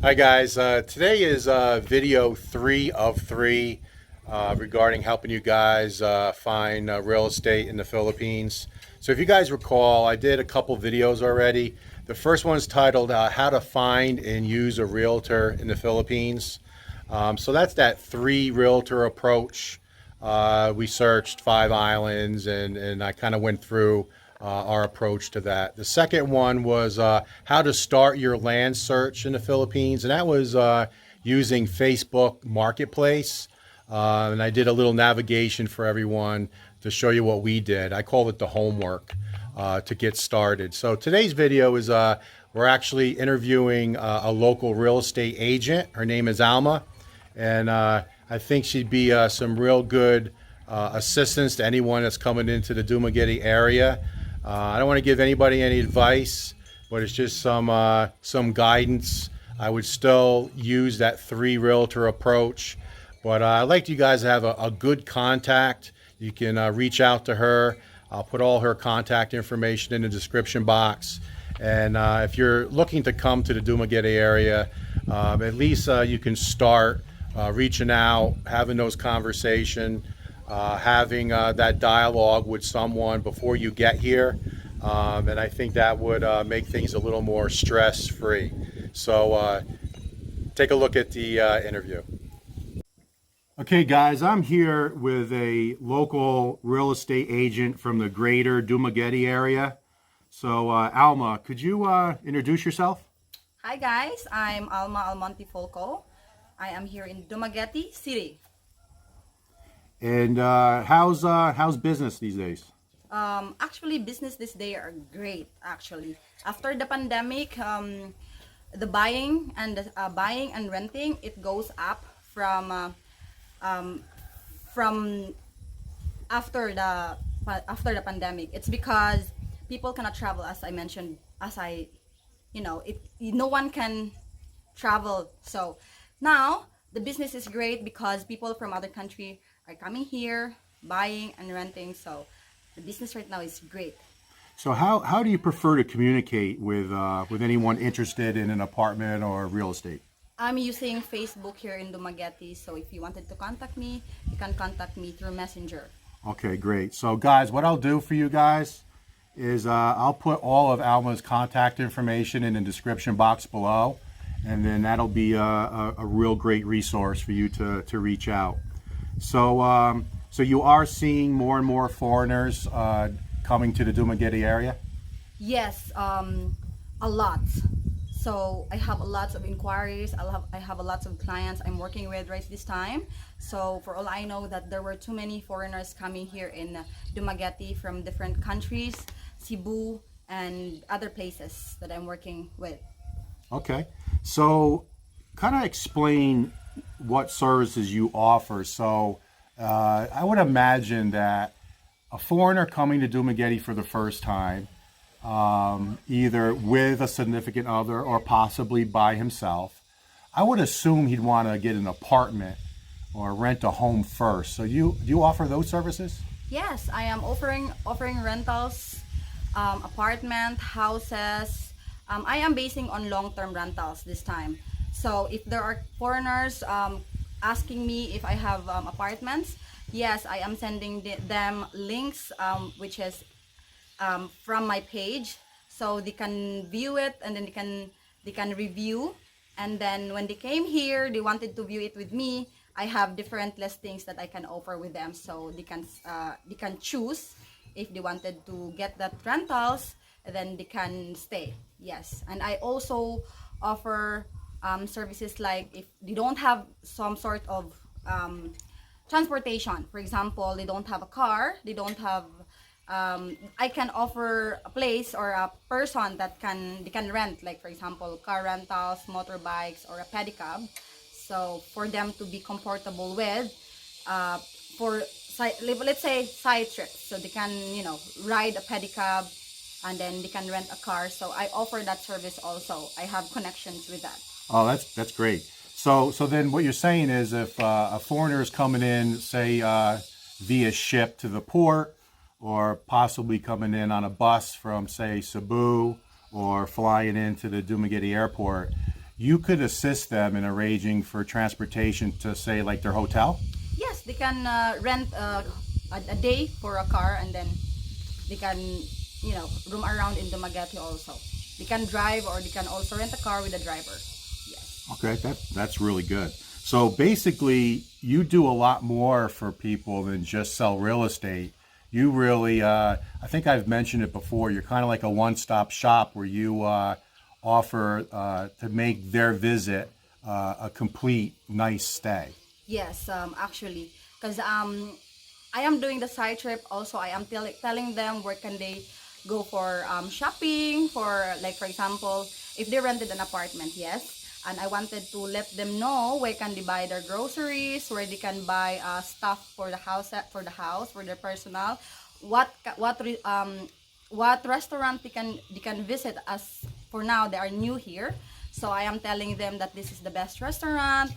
Hi guys, today is video 3 of 3 regarding helping you guys find real estate in the Philippines. So if you guys recall, I did a couple videos already. The first one is titled How to Find and Use a Realtor in the Philippines. So that's that 3 realtor approach. We searched 5 islands and I kind of went through our approach to that. The second one was how to start your land search in the Philippines, and that was using Facebook Marketplace. And I did a little navigation for everyone to show you what we did. I call it the homework to get started. So today's video is we're actually interviewing a local real estate agent. Her name is Alma, and I think she'd be some real good assistance to anyone that's coming into the Dumaguete area. I don't want to give anybody any advice, but it's just some guidance. I would still use that 3 realtor approach, but I'd like you guys to have a good contact. You can reach out to her. I'll put all her contact information in the description box. And if you're looking to come to the Dumaguete area, at least you can start reaching out, having those conversations, having that dialogue with someone before you get here. And I think that would make things a little more stress-free. So take a look at the interview. Okay, guys, I'm here with a local real estate agent from the greater Dumaguete area. So, Alma, could you introduce yourself? Hi guys, I'm Alma Folco. I am here in Dumaguete City. And how's business these days? Actually, business this day are great. Actually, after the pandemic, the buying and renting it goes up from after the pandemic. It's because people cannot travel, as I mentioned, no one can travel. So now the business is great because people from other country are coming here, buying and renting. So the business right now is great. So how do you prefer to communicate with anyone interested in an apartment or real estate? I'm using Facebook here in Dumaguete. So if you wanted to contact me, you can contact me through Messenger. Okay, great. So guys, what I'll do for you guys is I'll put all of Alma's contact information in the description box below, and then that'll be a real great resource for you to reach out. So so you are seeing more and more foreigners coming to the Dumaguete area? Yes, a lot. So I have a lot of inquiries. I have a lot of clients I'm working with right this time. So for all I know, that there were too many foreigners coming here in Dumaguete from different countries, Cebu and other places that I'm working with. Okay, so kind of explain what services you offer. So I would imagine that a foreigner coming to Dumaguete for the first time, either with a significant other or possibly by himself, I would assume he'd want to get an apartment or rent a home first. So you offer those services? Yes, I am offering rentals, apartment, houses. I am basing on long-term rentals this time. So if there are foreigners asking me if I have apartments, yes, I am sending them links, which is from my page, so they can view it and then they can review. And then when they came here, they wanted to view it with me. I have different listings that I can offer with them, so they can choose if they wanted to get that rentals, and then they can stay. Yes, and I also offer services like if they don't have some sort of transportation. For example, they don't have a car, they don't have I can offer a place or a person that they can rent, like for example car rentals, motorbikes, or a pedicab, so for them to be comfortable with for let's say side trips, so they can ride a pedicab and then they can rent a car. So I offer that service also. I have connections with that. Oh, that's great. So then what you're saying is if a foreigner is coming in, say via ship to the port, or possibly coming in on a bus from, say, Cebu, or flying into the Dumaguete airport, you could assist them in arranging for transportation to, say, like their hotel? Yes, they can rent a day for a car, and then they can, roam around in Dumaguete also. They can drive, or they can also rent a car with a driver. Yes. Okay, that's really good. So basically, you do a lot more for people than just sell real estate. You really, I think I've mentioned it before, you're kind of like a one-stop shop where you offer to make their visit a complete, nice stay. Yes, actually, because I am doing the side trip. Also, I am telling them where can they go for shopping. For, like, for example, if they rented an apartment, yes, and I wanted to let them know where can they buy their groceries, where they can buy stuff for the house, for their personal, what restaurant they can visit. As for now, they are new here, so I am telling them that this is the best restaurant.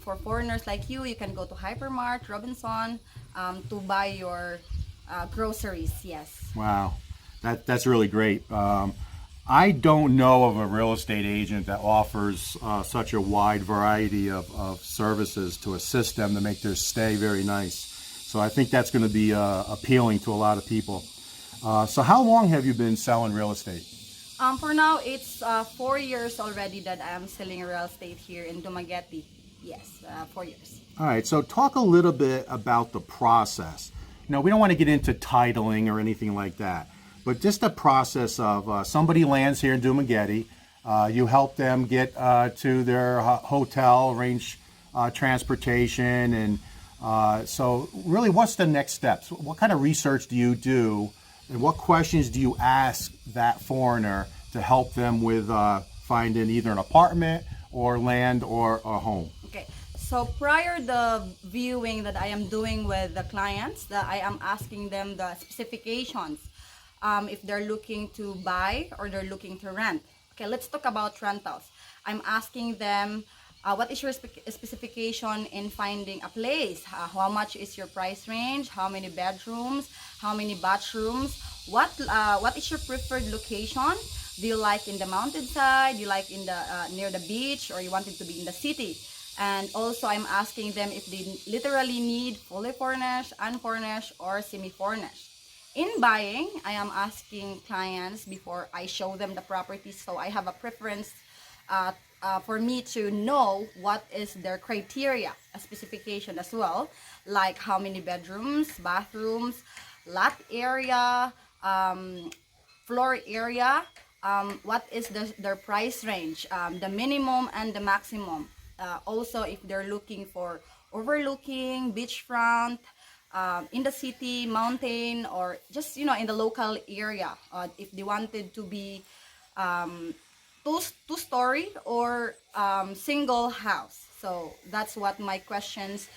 For foreigners like you can go to Hypermart, Robinson, to buy your groceries. Yes. Wow, that's really great. I don't know of a real estate agent that offers such a wide variety of services to assist them to make their stay very nice. So I think that's going to be appealing to a lot of people. So how long have you been selling real estate? For now, it's 4 years already that I am selling real estate here in Dumaguete. Yes, 4 years. All right, so talk a little bit about the process. We don't want to get into titling or anything like that, but just the process of somebody lands here in Dumaguete, you help them get to their hotel, arrange transportation, and so really what's the next steps? What kind of research do you do, and what questions do you ask that foreigner to help them with finding either an apartment or land or a home? Okay, so prior the viewing that I am doing with the clients, that I am asking them the specifications, if they're looking to buy or they're looking to rent. Okay, let's talk about rentals. I'm asking them, what is your specification in finding a place? How much is your price range? How many bedrooms? How many bathrooms? What is your preferred location? Do you like in the mountainside? Do you like in the near the beach, or you want it to be in the city? And also, I'm asking them if they literally need fully furnished, unfurnished, or semi-furnished. In buying, I am asking clients before I show them the property, so I have a preference for me to know what is their criteria, a specification as well, like how many bedrooms, bathrooms, lot area, floor area, what is their price range, the minimum and the maximum. Also, if they're looking for overlooking, beachfront, in the city, mountain, or just, in the local area. If they wanted to be two-story or single house. So that's what my questions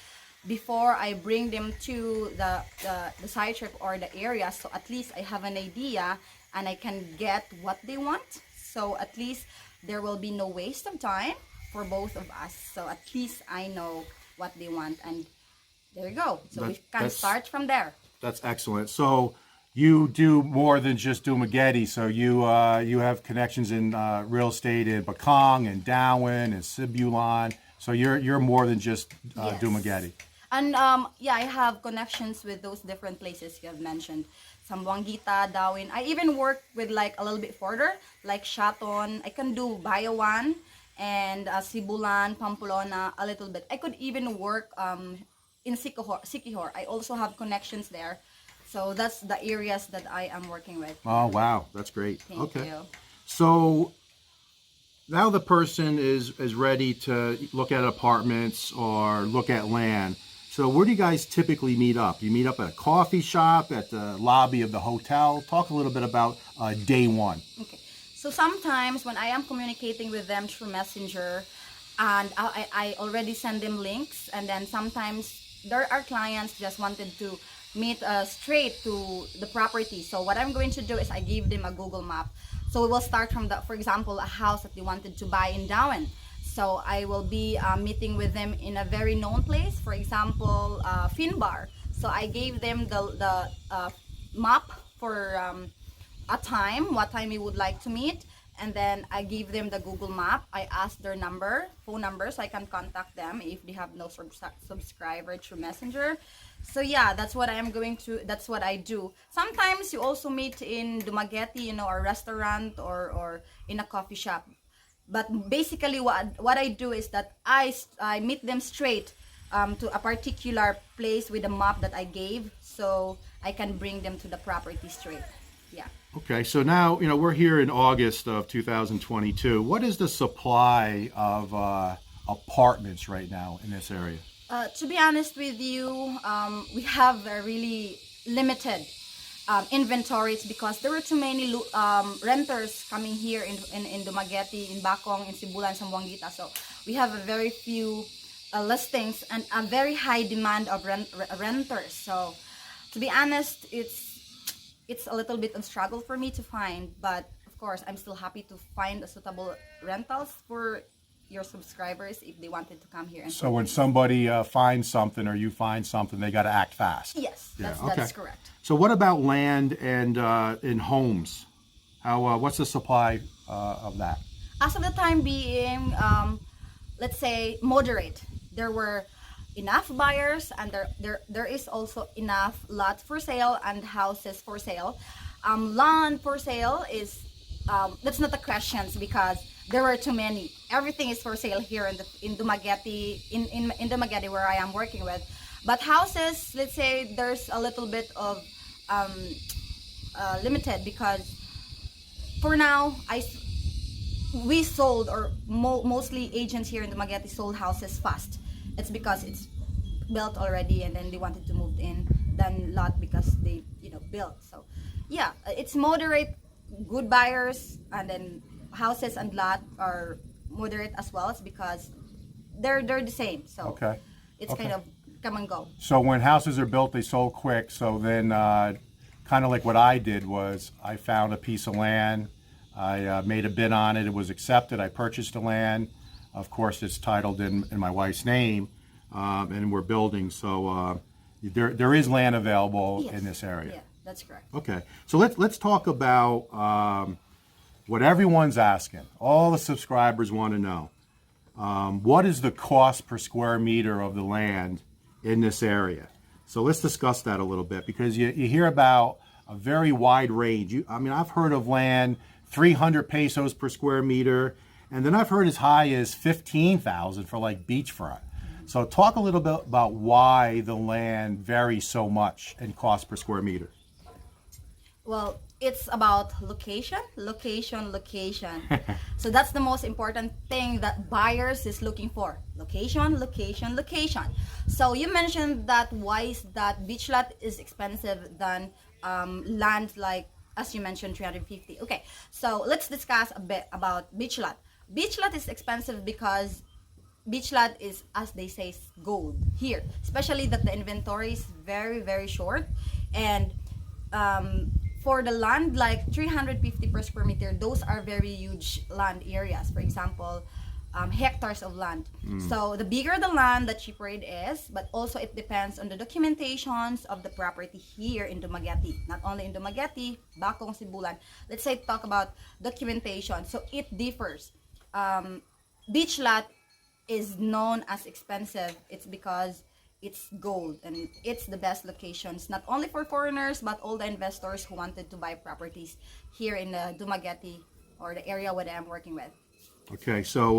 before I bring them to the side trip or the area. So at least I have an idea and I can get what they want. So at least there will be no waste of time for both of us. So at least I know what they want, and there you go. So we can start from there. That's excellent. So you do more than just Dumaguete. So you have connections in real estate in Bakang and Darwin and Sibulan. So you're more than just Yes. Dumaguete. And I have connections with those different places you have mentioned. Sambuangita, Darwin. I even work with like a little bit further, like Shaton. I can do Bayawan and Sibulan, Pamplona, a little bit. I could even work in Siquijor. I also have connections there. So that's the areas that I am working with. Oh, wow. That's great. Thank you. So now the person is ready to look at apartments or look at land. So where do you guys typically meet up? You meet up at a coffee shop, at the lobby of the hotel? Talk a little bit about day one. Okay. So sometimes when I am communicating with them through Messenger, and I already send them links, and then sometimes there are clients just wanted to meet straight to the property. So what I'm going to do is I give them a Google map. So we will start from for example, a house that they wanted to buy in Darwin. So I will be meeting with them in a very known place, for example, Finbar. So I gave them the map for a time, what time we would like to meet, and then I give them the Google Map. I ask their phone number, so I can contact them if they have no subscriber through Messenger. So yeah, that's what that's what I do. Sometimes you also meet in Dumaguete, a restaurant or in a coffee shop. But basically what I do is that I meet them straight to a particular place with a map that I gave, so I can bring them to the property straight. Yeah. Okay, so now, we're here in August of 2022. What is the supply of apartments right now in this area? To be honest with you, we have a really limited inventories because there were too many renters coming here in Dumaguete, in Bacong, in Sibulan, Zamboanguita. So we have a very few listings and a very high demand of renters. So to be honest, it's a little bit of struggle for me to find, but of course I'm still happy to find a suitable rentals for your subscribers if they wanted to come here. So when somebody finds something or you find something, they got to act fast. Yes, Yeah, that is correct. So what about land and in homes? What's the supply of that? As of the time being, let's say moderate. There were enough buyers, and there is also enough lots for sale and houses for sale. Land for sale is that's not a question because there were too many. Everything is for sale here in Dumaguete, in Dumaguete where I am working with. But houses, let's say there's a little bit of limited because for now we sold, or mostly agents here in Dumaguete sold houses fast. It's because it's built already and then they wanted to move in, than lot because they built. So yeah, it's moderate, good buyers, and then houses and lot are moderate as well. It's because they're the same. So Okay. it's kind of come and go. So when houses are built, they sold quick. So then kind of like what I did was I found a piece of land. I made a bid on it. It was accepted. I purchased the land. Of course, it's titled in my wife's name, and we're building. So there is land available Yes. in this area. Yeah, that's correct. Okay, so let's talk about what everyone's asking. All the subscribers want to know. What is the cost per square meter of the land in this area? So let's discuss that a little bit, because you hear about a very wide range. I've heard of land 300 pesos per square meter, and then I've heard as high as 15,000 for like beachfront. So talk a little bit about why the land varies so much in cost per square meter. Well, it's about location. So that's the most important thing that buyers is looking for. Location. So you mentioned that why is that beach lot is expensive than land like, as you mentioned, 350. Okay, so let's discuss a bit about beach lot. Beach lot is expensive because beach lot is, as they say, gold here, especially that the inventory is very, very short. And for the land like 350 per square meter, those are very huge land areas. For example, hectares of land. So the bigger the land, the cheaper it is, but also it depends on the documentations of the property here in Dumaguete. Not only in Dumaguete, Bacong, Sibulan. Let's say talk about documentation. So it differs. Beach lot is known as expensive. It's because it's gold and it's the best locations, not only for foreigners but all the investors who wanted to buy properties here in the Dumaguete or the area where I'm working with. Okay, so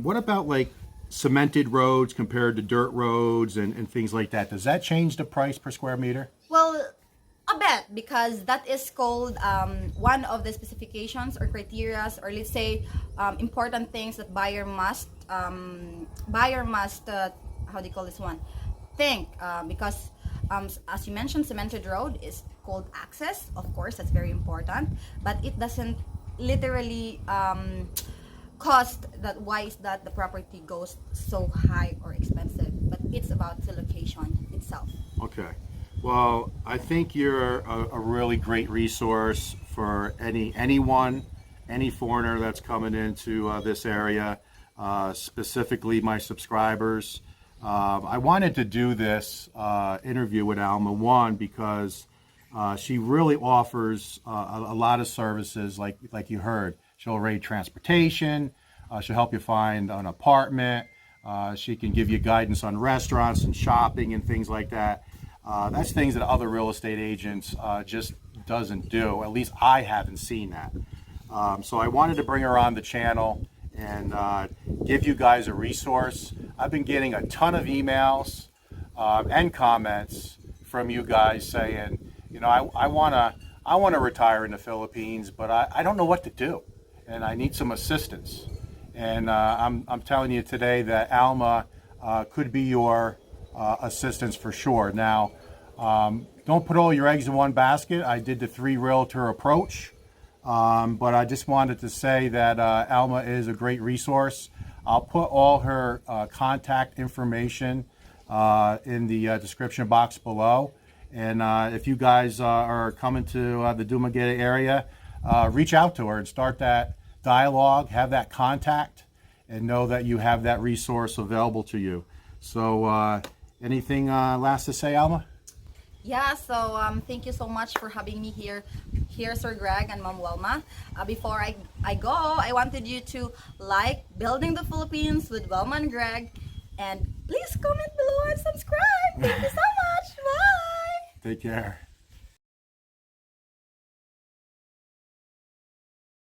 what about like cemented roads compared to dirt roads and things like that? Does that change the price per square meter? Well, a bit, because that is called one of the specifications or criterias, or let's say important things that buyer must how do you call this one, think, because as you mentioned, cemented road is called access. Of course, that's very important, but it doesn't literally cost that. Why is that the property goes so high or expensive? But it's about the location itself. Okay. Well, I think you're a really great resource for anyone, any foreigner that's coming into this area, specifically my subscribers. I wanted to do this interview with Alma, one, because she really offers a lot of services, like you heard, She'll arrange transportation. She'll help you find an apartment. She can give you guidance on restaurants and shopping and things like that. That's things that other real estate agents just doesn't do. At least I haven't seen that. So I wanted to bring her on the channel and give you guys a resource. I've been getting a ton of emails and comments from you guys saying, you know, I want to retire in the Philippines, but I don't know what to do, and I need some assistance. And I'm telling you today that Alma could be your assistance for sure. Now, don't put all your eggs in one basket. I did the 3 realtor approach, but I just wanted to say that Alma is a great resource. I'll put all her contact information in the description box below. And if you guys are coming to the Dumaguete area, reach out to her and start that dialogue, have that contact, and know that you have that resource available to you. So anything last to say, Alma? Yeah, so thank you so much for having me here, Sir Greg and Mom Wilma. Before I go, I wanted you to like Building the Philippines with Wilma and Greg, and please comment below and subscribe. Thank you so much. Bye. Take care.